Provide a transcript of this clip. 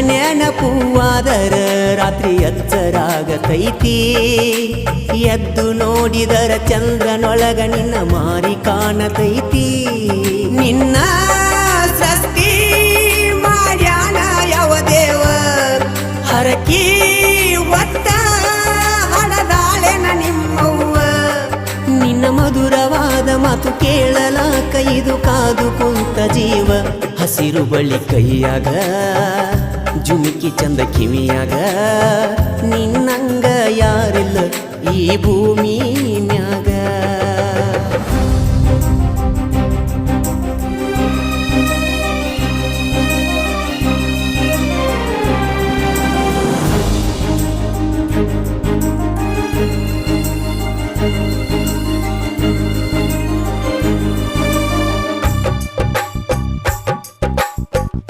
ನೆನಪುವಾದರ ರಾತ್ರಿ ಎಚ್ಚರಾಗತೈತಿ ಎದ್ದು ನೋಡಿದರ ಚಂದ್ರನೊಳಗ ನಿನ್ನ ಮಾರಿ ಕಾಣತೈತಿ ನಿನ್ನ ಸೃಷ್ಟಿ ಮಾಡ್ಯಾನ ಯಾವ ದೇವ ಹರಕಿ ಒತ್ತ ಹಡದಾಳೆನ ನಿಮ್ಮವ್ವ ನಿನ್ನ ಮಧುರವಾದ ಮಾತು ಕೇಳಲಾಕ ಇದು ಕಾದು ಕುಂತ ಜೀವ ಹಸಿರು ಬಳ್ಳಿ ಕೈಯಾಗ ಜುಮಿಕಿ ಚಂದ ಕಿವಿಯಾಗ ನಿನ್ನಂಗ ಯಾರಿಲ್ಲ ಈ ಭೂಮಿ